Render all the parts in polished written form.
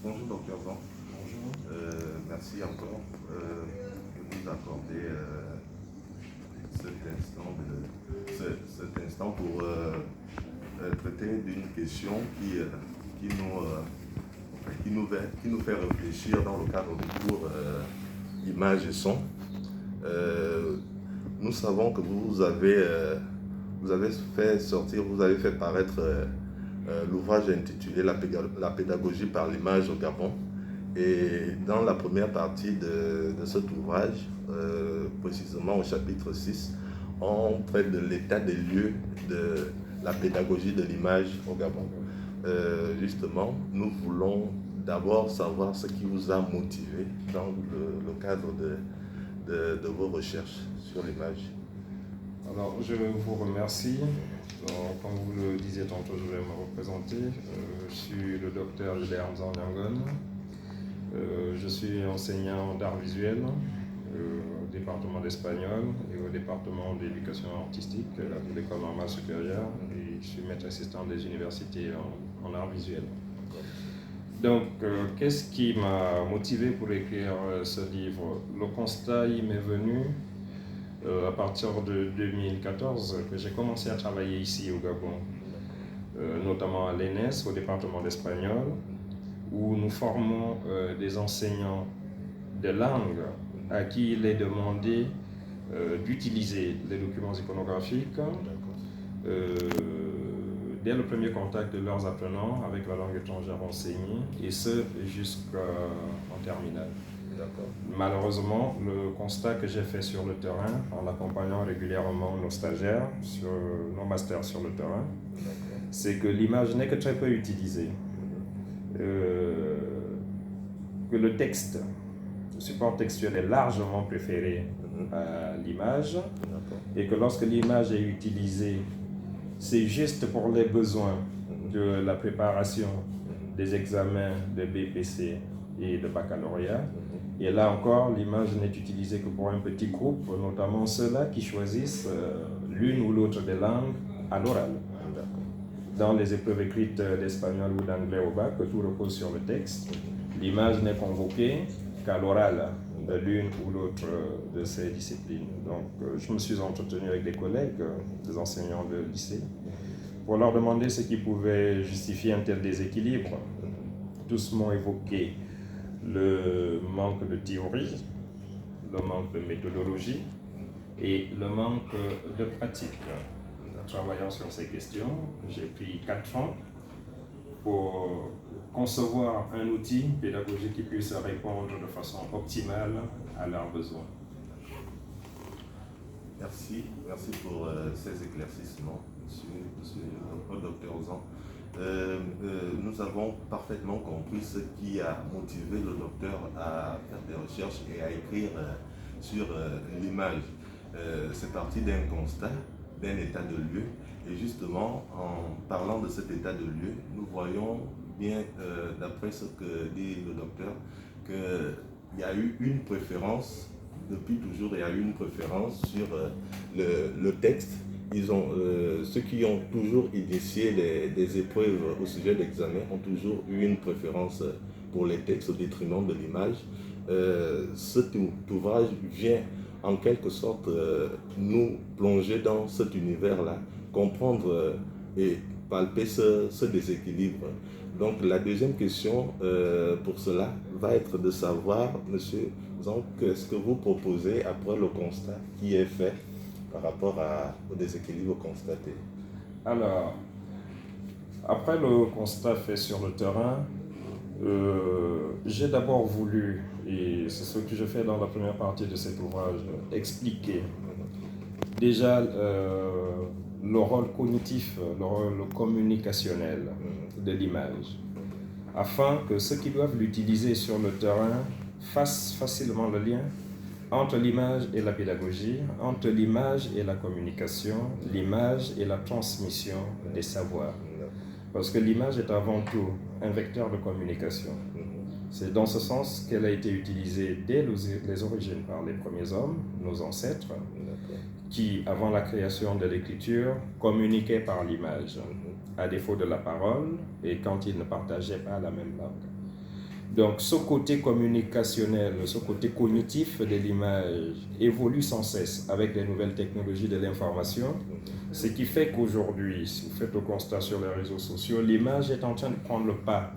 Bonjour docteur Jean. Bonjour. Merci encore de nous accorder cet instant pour traiter d'une question qui nous fait réfléchir dans le cadre du cours Images et Sons. Nous savons que vous avez fait paraître l'ouvrage intitulé La pédagogie par l'image au Gabon. Et dans la première partie de cet ouvrage, précisément au chapitre 6, on traite de l'état des lieux de la pédagogie de l'image au Gabon. Justement, nous voulons d'abord savoir ce qui vous a motivé dans le cadre de vos recherches sur l'image. Alors, je vous remercie. Donc, comme vous le disiez tantôt, je vais me représenter. Je suis le docteur Gilbert Nzanyangon. Je suis enseignant d'art visuel au département d'espagnol et au département d'éducation artistique de l'école normale supérieure. Et je suis maître assistant des universités en art visuel. Donc, qu'est-ce qui m'a motivé pour écrire ce livre? Le constat, il m'est venu à partir de 2014 que j'ai commencé à travailler ici au Gabon, notamment à l'ENES, au département d'espagnol, où nous formons des enseignants de langue à qui il est demandé d'utiliser les documents iconographiques dès le premier contact de leurs apprenants avec la langue étrangère enseignée, et ce jusqu'en terminale. Malheureusement, le constat que j'ai fait sur le terrain, en accompagnant régulièrement nos stagiaires sur nos masters sur le terrain, c'est que l'image n'est que très peu utilisée. Que le texte, le support textuel est largement préféré à l'image, et que lorsque l'image est utilisée, c'est juste pour les besoins de la préparation des examens de BPC et de baccalauréat. Et là encore, l'image n'est utilisée que pour un petit groupe, notamment ceux-là qui choisissent l'une ou l'autre des langues à l'oral. Dans les épreuves écrites d'espagnol ou d'anglais au bac, tout repose sur le texte. L'image n'est convoquée qu'à l'oral de l'une ou l'autre de ces disciplines. Donc, je me suis entretenu avec des collègues, des enseignants de lycée, pour leur demander ce qui pouvait justifier un tel déséquilibre. Tous m'ont évoqué le manque de théorie, le manque de méthodologie et le manque de pratique. Travaillant sur ces questions, j'ai pris 4 ans pour concevoir un outil pédagogique qui puisse répondre de façon optimale à leurs besoins. Merci pour ces éclaircissements, monsieur le docteur Ozan. Nous avons parfaitement compris ce qui a motivé le docteur à faire des recherches et à écrire sur l'image. C'est parti d'un constat, d'un état de lieu. Et justement, en parlant de cet état de lieu, nous voyons bien, d'après ce que dit le docteur, qu'il y a eu une préférence, depuis toujours, il y a eu une préférence sur le texte. Ceux qui ont toujours initié des épreuves au sujet d'examen ont toujours eu une préférence pour les textes au détriment de l'image. Cet ouvrage vient en quelque sorte nous plonger dans cet univers-là, comprendre et palper ce déséquilibre. Donc la deuxième question pour cela va être de savoir, monsieur Zan, qu'est-ce que vous proposez après le constat qui est fait par rapport au déséquilibre constaté? Alors, après le constat fait sur le terrain, j'ai d'abord voulu, et c'est ce que je fais dans la première partie de cet ouvrage, expliquer déjà le rôle cognitif, le rôle communicationnel de l'image, afin que ceux qui doivent l'utiliser sur le terrain fassent facilement le lien entre l'image et la pédagogie, entre l'image et la communication, l'image et la transmission des savoirs. Parce que l'image est avant tout un vecteur de communication. C'est dans ce sens qu'elle a été utilisée dès les origines par les premiers hommes, nos ancêtres, qui, avant la création de l'écriture, communiquaient par l'image, à défaut de la parole, et quand ils ne partageaient pas la même langue. Donc ce côté communicationnel, ce côté cognitif de l'image évolue sans cesse avec les nouvelles technologies de l'information, ce qui fait qu'aujourd'hui, si vous faites le constat sur les réseaux sociaux, l'image est en train de prendre le pas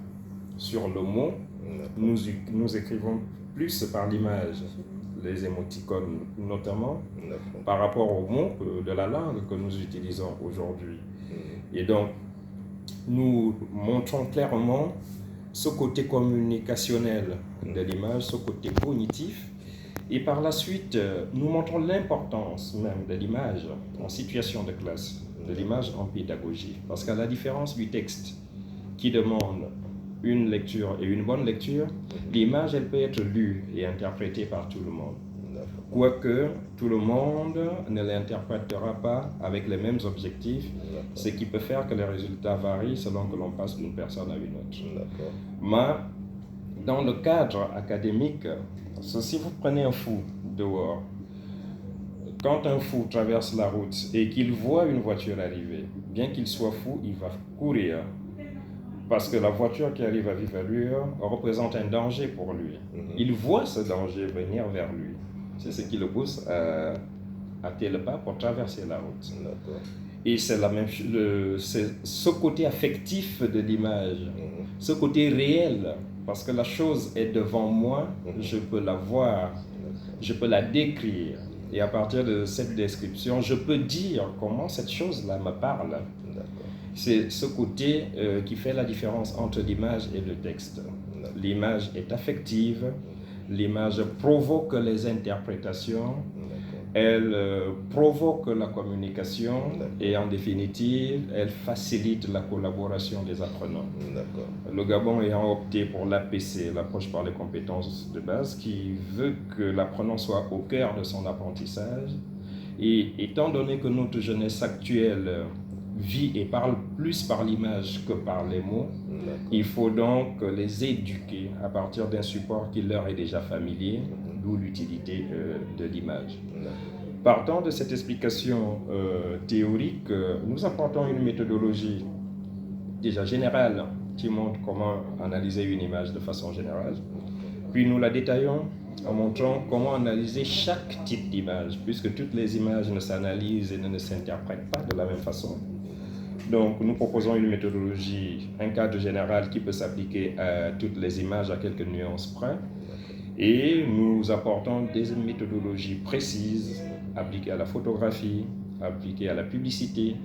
sur le mot. Nous écrivons plus par l'image, les émoticônes notamment, par rapport aux mots de la langue que nous utilisons aujourd'hui. Et donc, nous montrons clairement ce côté communicationnel de l'image, ce côté cognitif, et par la suite, nous montrons l'importance même de l'image en situation de classe, de l'image en pédagogie, parce qu'à la différence du texte qui demande une lecture et une bonne lecture, l'image, elle peut être lue et interprétée par tout le monde. Quoique tout le monde ne l'interprétera pas avec les mêmes objectifs, ce qui peut faire que les résultats varient selon que l'on passe d'une personne à une autre. Mais dans le cadre académique, si vous prenez un fou dehors, quand un fou traverse la route et qu'il voit une voiture arriver, bien qu'il soit fou, il va courir. Parce que la voiture qui arrive à vive allure représente un danger pour lui. Il voit ce danger venir vers lui. C'est ce qui le pousse à tel pas pour traverser la route. Et c'est la même chose, c'est ce côté affectif de l'image, ce côté réel, parce que la chose est devant moi, je peux la voir, je peux la décrire. Et à partir de cette description, je peux dire comment cette chose-là me parle. C'est ce côté qui fait la différence entre l'image et le texte. L'image est affective, l'image provoque les interprétations, elle provoque la communication et en définitive, elle facilite la collaboration des apprenants. Le Gabon ayant opté pour l'APC, l'approche par les compétences de base, qui veut que l'apprenant soit au cœur de son apprentissage. Et étant donné que notre jeunesse actuelle vit et parle plus par l'image que par les mots, il faut donc les éduquer à partir d'un support qui leur est déjà familier, d'où l'utilité de l'image. Partant de cette explication théorique, nous apportons une méthodologie déjà générale qui montre comment analyser une image de façon générale, puis nous la détaillons en montrant comment analyser chaque type d'image, puisque toutes les images ne s'analysent et ne s'interprètent pas de la même façon. Donc, nous proposons une méthodologie, un cadre général qui peut s'appliquer à toutes les images à quelques nuances près. Et nous apportons des méthodologies précises, appliquées à la photographie, appliquées à la publicité,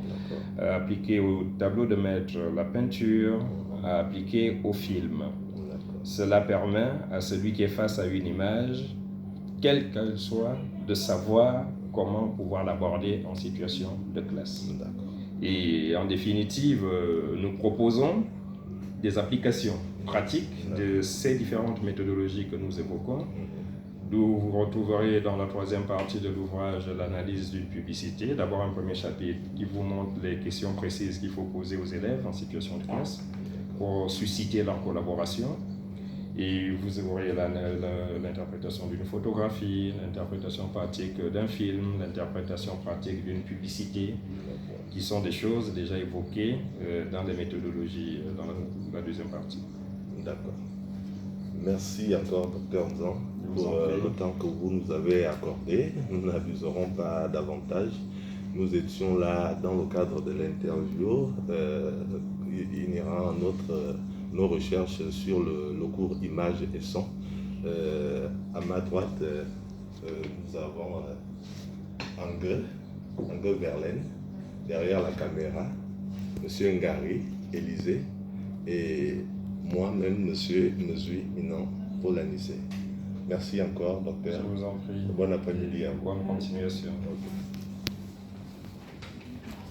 appliquées au tableau de maître, la peinture, appliquées au film. Cela permet à celui qui est face à une image, quelle qu'elle soit, de savoir comment pouvoir l'aborder en situation de classe. Et en définitive, nous proposons des applications pratiques de ces différentes méthodologies que nous évoquons. Vous retrouverez dans la troisième partie de l'ouvrage l'analyse d'une publicité. D'abord un premier chapitre qui vous montre les questions précises qu'il faut poser aux élèves en situation de classe pour susciter leur collaboration. Et vous aurez l'interprétation d'une photographie, l'interprétation pratique d'un film, l'interprétation pratique d'une publicité, qui sont des choses déjà évoquées dans les méthodologies dans la deuxième partie. D'accord. Merci encore, Dr Nzan, pour le temps que vous nous avez accordé. Nous n'abuserons pas davantage. Nous étions là dans le cadre de l'interview. Il y aura nos recherches sur le cours Images et Son. À ma droite, nous avons Angue Verlaine, derrière la caméra, M. Ngari, Élysée, et moi-même, M. Mesui Minan, Paul Anissé. Merci encore, docteur. Je vous en prie. Bon après-midi à vous. Bonne continuation. Okay.